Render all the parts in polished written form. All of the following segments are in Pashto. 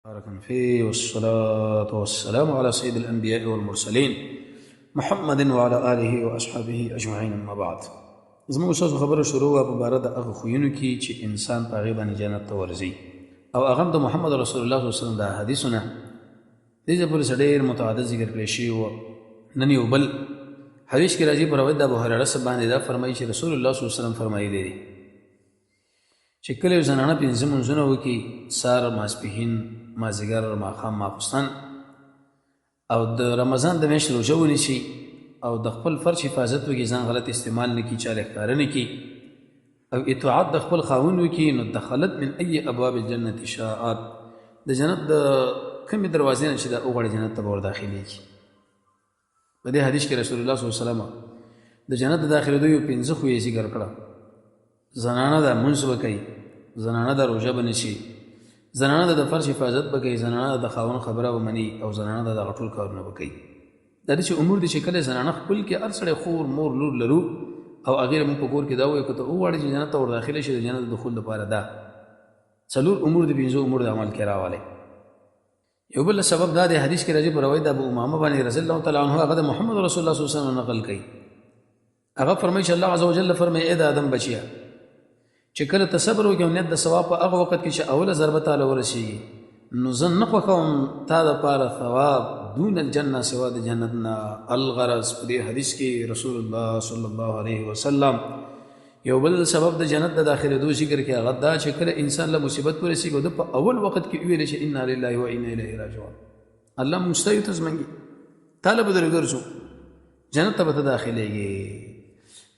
بارك فيه والصلاة والسلام على سيد الأنبياء والمرسلين محمد وعلى آله وأصحابه أجمعين أما بعد. زموږ اوس خبره شروع په باره د هغه خویونو کې چې انسان په هغې باندې جنت ته ورځي او هغه هم د محمد رسول الله صلی الله علیه وسلم د حدیثونه دې ځای پورې ډېر متعدد ذکر کړی شوي وو. نن یو بل حدیث کې راځي په روایت د ابوهریره صاحب باندې دا فرمایي چې رسول الله صلی الله علیه وسلم فرمایلی دي چې کله یو زنانه پنځه لمونځونه وکړي، سهار، ماسپښین، مازدیګر، ماښام، ماخوستن، او د رمضان د میاشتې روژه ونیسي او د خپل فرج حفاظت وکړي، ځان غلط استعمال نه کړي، چا له ښکاره نه کړي او اطاعت د خپل خاوند وکړي، نو دخلت من ای ابواب الجنت شاءت، د جنت د کومې دروازې نه چې دا وغواړي جنت ته به ور داخلېږي. په دې حدیث کې رسول الله صلی الله علیه وسلم د جنت د داخلېدو یو پنځه خویې ذکر کړه. زنانه د لمونځ به کوي، زنانه د روژه به نیسي، زنانه د فرج حفاظت به کوي، زنانه د خاوند خبره به مني او زنانه د دغه ټول کارونه به کوي. دا داسې امور دي چې کله زنانه خپل کې هر سړی خور مور لور لرو او هغې موږ په کور کې دا ووایو که ته وغواړې چې جنت ته ور داخله شي د جنت د دخول لپاره دا څلور امور د پنځو امور د عمل کې راوالی. یو بل سبب دا دی، حدیث کې راځي په روایت د ابو امامه باندې رضی الله تعالی عنه، هغه د محمد رسول الله صلی الله علیه وسلم نقل کوي. هغه فرمایي چې الله عز وجل فرمایي ای د آدم بچیه چې کله ته صبر وکړې او نیت د ثواب په هغه وخت کې چې اوله ضربه تاله ورسېږي، نو زه نه خوښوم تا دپاره ثواب دون الجنه سوا د جنت نه. الغرض په دې حدیث کې رسول الله صلی الله علیه وسلم یو بل سبب د جنت د داخلېدو ذکر کې هغه دا چې کله انسان له مصیبت ورسېږي او د په اول وخت کې وویلی چې انا لله و انا الیه راجعون، الله موږ ستا یو ته زمنګي تاله به درې ګرځو جنت ته به ته داخلېږي.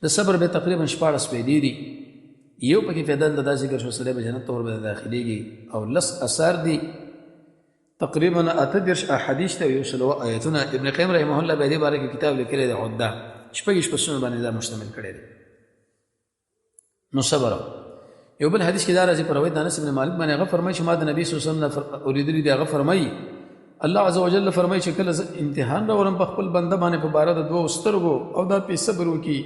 د صبر به تقریبا 14 پیدې دي، یو پکې فیدل دا ذکر شو سړی به جنت ته ور داخلېږي او 10 اثار دي، تقریبا 38 احادیث ته یو سلو آیتونه. ابن قیم رحمه الله په دې باره کې کتاب لیکلی دی، عده شپږ فصلونه باندې دا مشتمل کړی دی. نو صبر. یو بل حدیث کې دا راځي په روایت د انس بن مالک باندې، هغه فرمایي چې ما د نبي صلی الله علیه وسلم اوریدلی دی، هغه فرمایي الله عز وجل فرمایي چې کله امتحان راولم په خپل بنده باندې په باره د دوو سترګو او دا پې صبر وکړي،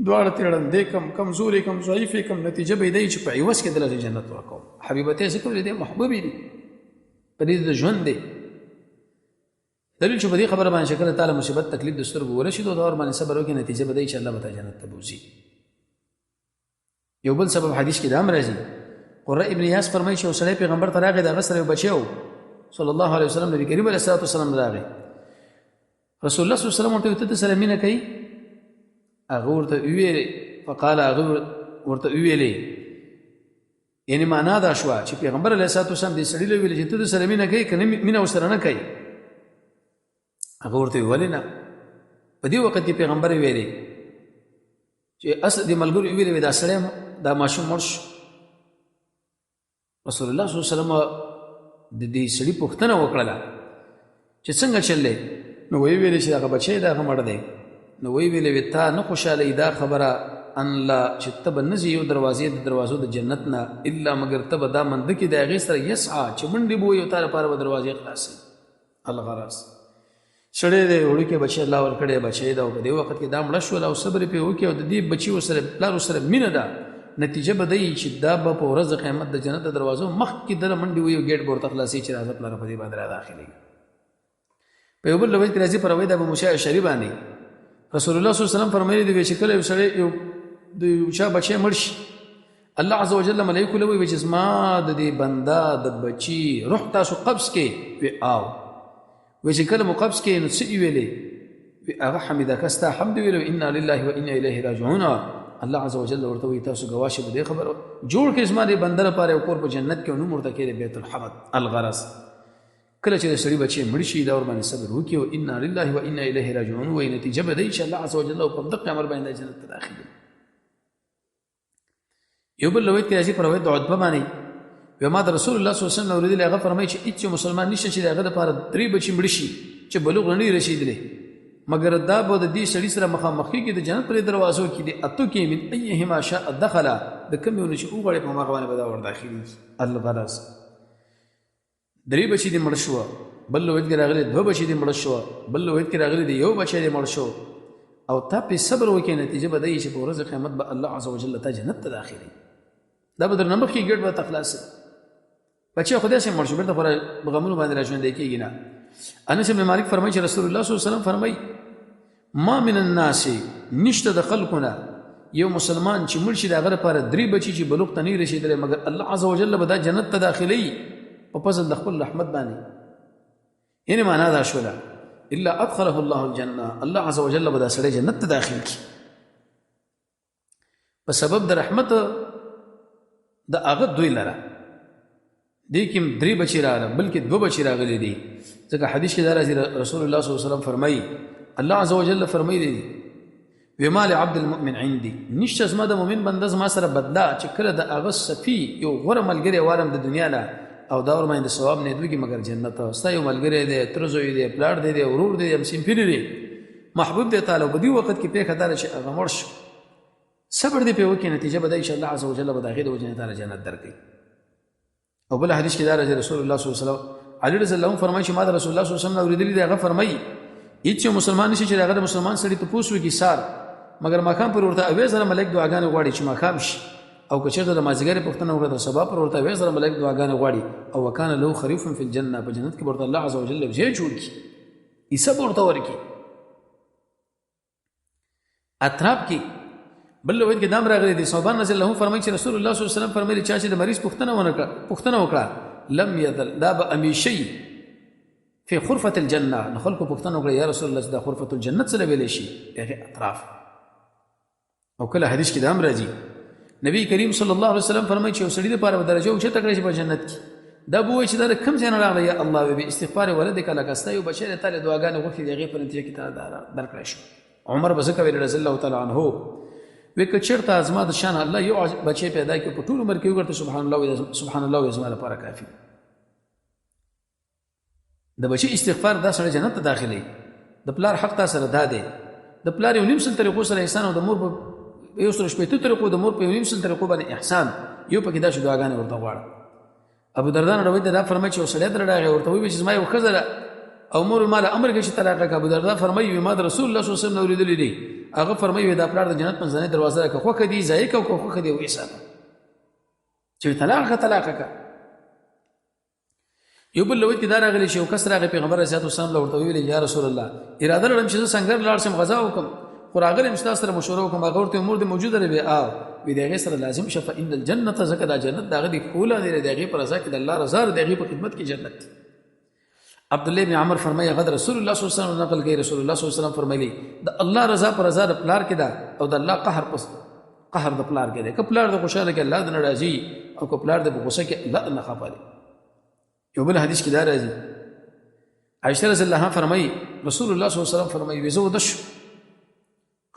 دواړه تړندې کم کمزورې کم ضعیفې کم، نتیجه به دی چې په عوض کې دله جنت ورکوم. حبیبتې ذکر دی محبوبې دي په دې د ژوند دی دلیل چې په دې خبره باندې شکل تعالی مصیبت تکلیف د سترګو ورشي دو دور باندې صبر وکړي، نتیجه به دی چې الله به تا جنت ته بوځي. یو بل سبب حدیث کې دا هم راځي، قره ابن یاس فرمایي چې یو سړی پیغمبر ته راغی، د هغه سره یو بچی و صلی الله علیه وسلم، نبي کریم علیه الصلاة والسلام راغی، رسول الله صلی الله علیه وسلم ورته ته سره مینه کوي، هغه ورته وویلې، فقال هغه ورته وویلې، یعنې معنا دا شوه چې پیغمبر علیه الصلاة والسلام دې سړي له ویلې چې ته د سره مینه کوي که مینه ورسره نه کوي؟ هغه ورته ویل ولې نه. په دې وخت کې پیغمبر ویلې چې اصل دې ملګرو ویلې دا سړی دا ماشوم مړ شو. رسول الله صلی الله علیه وسلم د دې سړي پوښتنه وکړله چې څنګه چل دی؟ نو ویې ویلې چې هغه بچی دی هغه مړ دی. نو وی ویلې تا نه خوشحاله دا خبره ان لا چې ته به نه ځې یو دروازې د دروازو د جنت نه الا مګر ته به دا منده کې د هغې سره یسعا چې منډې به وایي او تا لپاره به دروازې خلاصوي. الغرض سړی دی وړوکی بچی الله ورکړی بچی ده او په دې وخت کې دا مړه شول او صبر یې پرې وکړي او د دې بچي ورسره پلار ورسره مینه ده، نتیجه به دی چې دا به په ورځ د قیامت د جنت د دروازو مخکې دله منډې وایي او ګیټ به ورته خلاصوي چې راځه پلاره په دې باندې را داخلېږي. په یو بل روایت کې راځي په روایت د ابو موسی اشعري باندې رسول الله صلی الله علیه وسلم فرمایلی دی چې کله یو سړی د یو چا بچی مړ شي، الله عز وجل ملایکو له وایي چې زما د دې بنده د بچي روح تاسو قبض کې وی آو وی چې کله مو قبض کې نو څه یې ویلې؟ وی هغه حمیدکه ستا حمد ویلو انا لله و انا الیه راجعون. الله عز وجل ورته وایي تاسو ګواه شئ په دې خبره جوړ کړئ زما دې بنده لپاره یو کور په جنت کې او نوم ورته کړئ بیت الحمد. الغرض کله چې د سړي بچی مړ شي دا ور باندې صبر وکړي او انا لله و انا الیه راجعون وایي، نتیجه به دی چې الله عز وجل په دقه امر باندې جنت ته داخلي. یو بل روایت کې راځي په روایت د عتبه باندې، وی ما د رسول الله صلی الله علیه وسلم اورېدلی، هغه فرمایي چې هېڅ مسلمان نشته چې د هغه دپاره 3 بچي مړه شي چې بلوغ نه وي رسېدلی مګر دا به د دې سړي سره مخامخ کېږي د جنت پرې دروازو کې د اتو کې من ایهما شاء دخله، د کومې ونه چې وغواړي په هماغه باندې به دا ور داخلېږي. الغرض 3 بچي دې مړ شوه، بل روایت کې راغلی 2 بچي دې مړ شوه، بل روایت کې راغلی د 1 بچی دې مړ شو او تا پې صبر وکړې، نتیجه به دی چې په ورځ قیامت به الله عز وجل تا جنت ته داخلي. دا به در نه مخکې ګېټ به ته خلاصوي. بچی خدای سي مړ شو بیرته پر غمونو باندې راژوندې کېږي نه. انس بن مالک فرمایي چې رسول الله صلی الله علیه وسلم فرمایي ما من الناس نشته د خلقنا یو مسلمان چې مړ شي د هغه لپاره 3 بچي چې بلوغ ته نه رسېدلی مګر الله عز وجل به دا جنت ته داخلي په فضل د خپل رحمت باندې. یعنی معنا دا شوله الا ادخله الله الجنه، الله عز وجل به دا سړی جنت ته داخل کړي په سبب د رحمت د هغه دوی لره. دې کې 3 بچي راغله بلکې 2 بچي راغلي دي ځکه حدیث کې دا راځي رسول الله صلی الله علیه وسلم فرمایي الله عز وجل فرمایي وما لعبد المؤمن عندي نشته زما د مؤمن بنده زما سره بدلا چې کله د هغه صفي یو غوره ملګری وارم د دنیا نه او دا ور باندې ثواب نه دوی مگر جنت ستا یو ملګری دی ترزوی دی پلاړ دی ورور دی مسیمپیر دی محبوب دی تعالی په دې وخت کې پیښه دار چې هغه مړ شو صبر دی په وکي نتیجه به ان شاء الله عز وجل به داخله وجنه تعالی جنت درکړي. او بل حدیث کې دا راځي رسول الله صلی الله علیه وسلم علی رضی الله عنه فرمایي چې ما د رسول الله صلی الله علیه وسلم اوریدلی دی هغه فرمایي هیڅ مسلمان نشي چې هغه مسلمان سړي ته پوښتنه وکړي سار مگر ماقام پر ورته اوې سره ملک دعاګانې غواړي چې ماقام شي او که چېرته د مازدیګر پوښتنه وکړه د سبا پر ورته اوې سره ملک دعاګانې غواړي او وکانه له خریف فی الجنه په جنت کې ورته الله عز وجل ځای جوړ کړي ایسه ورته ورکړي. اطراف کې بل وخت کې دام راغلي دي صوبان رضی الله عنه فرمایي چې رسول الله صلی الله علیه وسلم فرمایي چې د مریض پوښتنه وکړه لم یذل دا به امیشي فی خرفة الجنه نو خلکو پوښتنه وکړه یا رسول الله دا خرفة الجنت څه ویلې شي هغه اطراف. او کله حدیث کې دام راځي نبی کریم صلی الله علیه وسلم فرمایي چې سړي لپاره درجه او چې تکړه شي په جنت کې دا به وایي چې دا کم ځای نه راغلی یا الله به استغفار ولدک لک استا یو بشری تعالی دعاګانې غوښتي دغه په نتیجه کې تعالی درکړی شو. عمر بزکه ویل رضی الله تعالی عنه وک چرته ازما د شان الله یو بچی پیدا کړ په ټول عمر کې وګرته سبحان الله زما لپاره کافی. د بچی استغفار دا سره جنت ته داخلي. د پلار حق تاسو سره دا دی د پلار یو نیم سل طریقو سره احسان او د مور په یو سره شپېته طریقو د مور په یو نیم سل طریقو باندې احسان یو پکې دا شو دعاګانې ورته غواړه. ابو درداء روایت دا فرمایي چې سړی درډاغه ورته وی چې زما یو خزره او مور مال امر کې چې طلاق کا. ابو درداء فرمایي ما د رسول الله صلی الله علیه وسلم اوریدلی دی هغه فرمایي دا پلار د جنت په ځانې دروازه کې خو کدي ځای کو خو کدي وېسا چې طلاق کا. یو بل لوی کې دا راغلی چې یو کس راغی پیغمبر علیه السلام له ورته ویل یا رسول الله اراده لرم چې څنګه لاړ شم غزا وکم خو راغلی مستاس سره مشوره وکم هغه ورته امور دې موجوده لري او وی دغه سره لازم شفه ان الجنه زکه دا جنت دغه دی کوله دی دغه پر رضا کې د الله رضا دغه په خدمت کې جنت. عبد الله بن عمر فرمایي غد رسول الله صلی الله علیه وسلم نقل کوي رسول الله صلی الله علیه وسلم فرمایي د الله رضا پر رضا د پلار کې دا او د الله قهر د پلار کې دا ک پلار د خوشاله کې الله د ناراضي او ک پلار د غصه کې الله نه خپالي. یو بل حدیث کې دا راځي عائشہ رضی الله عنها فرمایي رسول الله صلی الله علیه وسلم فرمایي وزو دش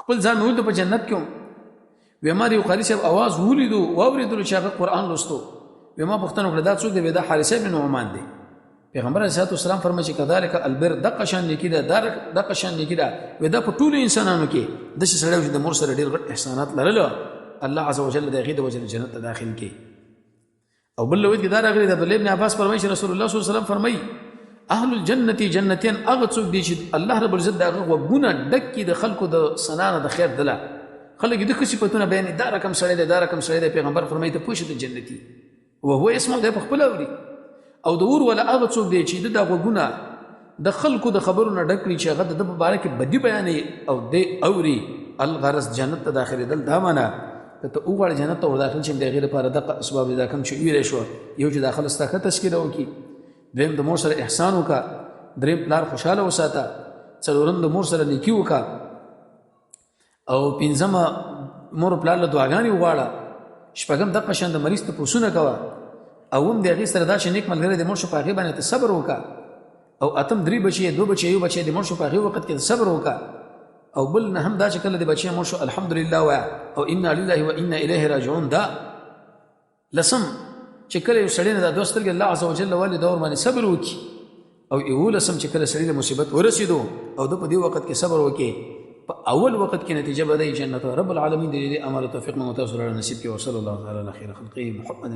خپل ځان مول په جنت کې و ما دی قاری صاحب आवाज ولیدو واوریدو چې هغه قران لوستو و ما پښتنو کړه دا څوک دی دا حارث بن نعمان دی. پیغمبر علیه السلام فرمایي چې کذالک البر دقشان لیکي دا دقشان لیکي دا و دا په ټول انسانانو کې د څه سره د مور سره ډېر غټ احسانات لرل الله عز وجل دغه د وجه جنت ته داخل کی. او بل وخت کې دا راغلی د ابن عباس فرمایي چې رسول الله صلی الله علیه وسلم فرمایي اهل الجنه جنتين اغه څوک دي چې الله رب العزت دغه وګونه ډکې د خلکو د سنانه د خیر دله خلک د خصيفتونه بیان دا رقم سره دا رقم سره پیغمبر فرمایي ته پوښتنه جنتی او هو اسمه د خپل اوري او د ور ولا اغه څوک دی چې د وګونه د خلکو د خبرونه ډکړي چې هغه د مبارک بدی بیان او د اوري الغرض جنت ته داخلي دل دا معنا ته اوغړ جنت ته داخل شم د غیر لپاره د اسباب دا کم چې ویل شو یو چې داخل استاکه تشکیل وکي دیم د مور سره احسان وکا دریم پلار خوشاله وساته څلورم د مور سره نیکی وکا او پنځم مور پلار له دعاګانې وغواړه شپږم د قشند مریض ته پوښتنه کوه او هم د غیر سره دا چې نیک ملګری د مور شو په غیبه باندې صبر وکا او اتم درې بچي دو بچي یو بچي د مور شو په غیبه وخت کې صبر وکا او بل نه هم دا چې کله د بچي مور شو الحمدلله او انا لله وانا الیه راجعون دا لسم چې کله یو سړی نه د دوستر کې الله عز وجل والي دور باندې صبر وکي او یو لسم چې کله سړی له مصیبت ورسېدو او د په دې وخت کې صبر وکي په اول وخت کې نتیجه به د جنت رب العالمین دې امر توفیق مو تاسو سره نصیب کې وصلی الله تعالی علی خیر خلقه محمد.